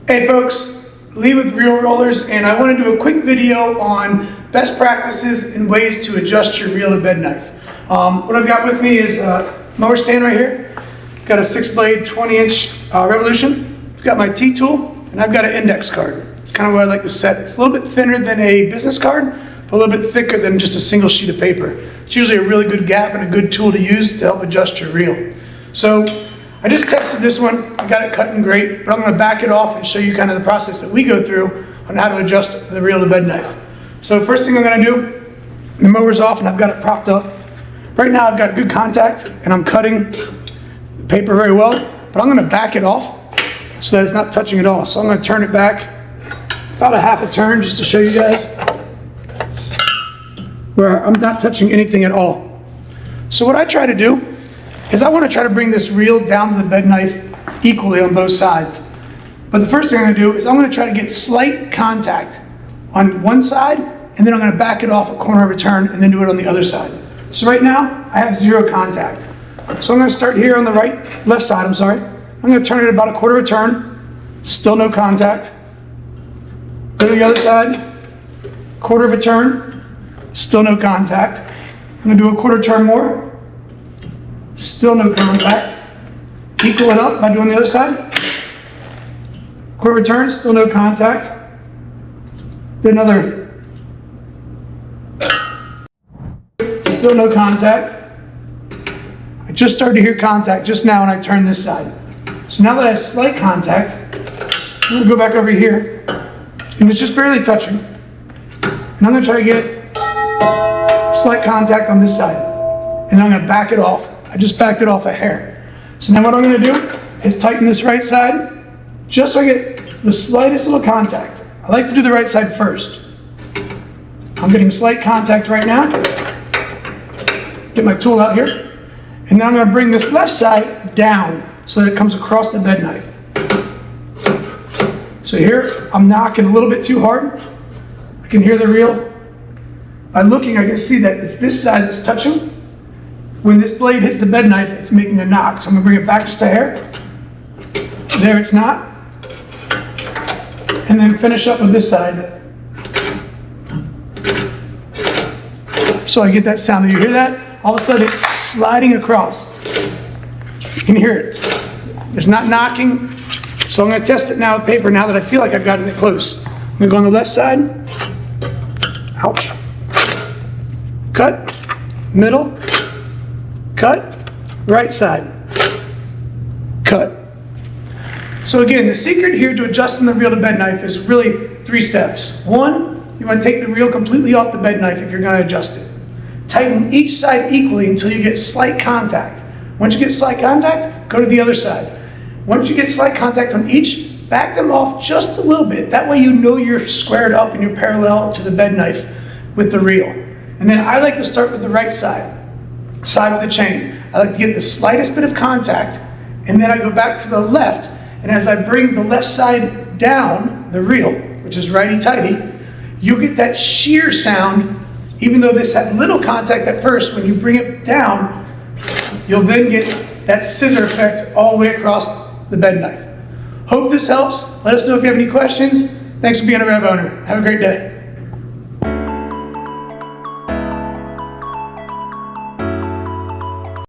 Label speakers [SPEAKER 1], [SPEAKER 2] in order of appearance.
[SPEAKER 1] Hey folks, Lee with Reel Rollers, and I want to do a quick video on best practices and ways to adjust your reel-to-bed-knife. What I've got with me is a mower stand right here. Got a 6-blade 20-inch Revolution. I've got my T-tool, and I've got an index card. It's kind of what I like to set. It's a little bit thinner than a business card, but a little bit thicker than just a single sheet of paper. It's usually a really good gap and a good tool to use to help adjust your reel. So I just tested this one. I got it cutting great, but I'm going to back it off and show you kind of the process that we go through on how to adjust the reel-to-bed-knife. So first thing I'm going to do, the mower's off and I've got it propped up. Right now I've got good contact and I'm cutting the paper very well, but I'm going to back it off so that it's not touching at all. So I'm going to turn it back about a half a turn just to show you guys where I'm not touching anything at all. So what I try to do is I want to try to bring this reel down to the bed knife equally on both sides. But the first thing I'm going to do is I'm going to try to get slight contact on one side, and then I'm going to back it off a corner of a turn and then do it on the other side. So right now I have zero contact. So I'm going to start here on the left side, I'm sorry. I'm going to turn it about a quarter of a turn, still no contact. Go to the other side, quarter of a turn, still no contact. I'm going to do a quarter turn more. Still no contact. Equal it up by doing the other side. Quarter turn, still no contact. Do another. Still no contact. I just started to hear contact just now when I turned this side. So now that I have slight contact, I'm going to go back over here, and it's just barely touching. And I'm going to try to get slight contact on this side. And I'm going to back it off. I just backed it off a hair. So now what I'm going to do is tighten this right side just so I get the slightest little contact. I like to do the right side first. I'm getting slight contact right now. Get my tool out here. And now I'm going to bring this left side down so that it comes across the bed knife. So here I'm knocking a little bit too hard. I can hear the reel. By looking, I can see that it's this side that's touching. When this blade hits the bed knife, it's making a knock. So I'm going to bring it back just a hair. There it's not. And then finish up with this side. So I get that sound. Do you hear that? All of a sudden it's sliding across. You can hear it. There's not knocking. So I'm going to test it now with paper now that I feel like I've gotten it close. I'm going to go on the left side. Ouch. Cut. Middle. Cut, right side, cut. So again, the secret here to adjusting the reel-to-bed knife is really 3 steps. 1, you want to take the reel completely off the bed knife if you're going to adjust it. Tighten each side equally until you get slight contact. Once you get slight contact, go to the other side. Once you get slight contact on each, back them off just a little bit. That way you know you're squared up and you're parallel to the bed knife with the reel. And then I like to start with the right side with the chain. I like to get the slightest bit of contact, and then I go back to the left, and as I bring the left side down the reel, which is righty-tighty, you'll get that shear sound. Even though this had little contact at first, when you bring it down, you'll then get that scissor effect all the way across the bed knife. Hope this helps. Let us know if you have any questions. Thanks for being a Rev owner. Have a great day.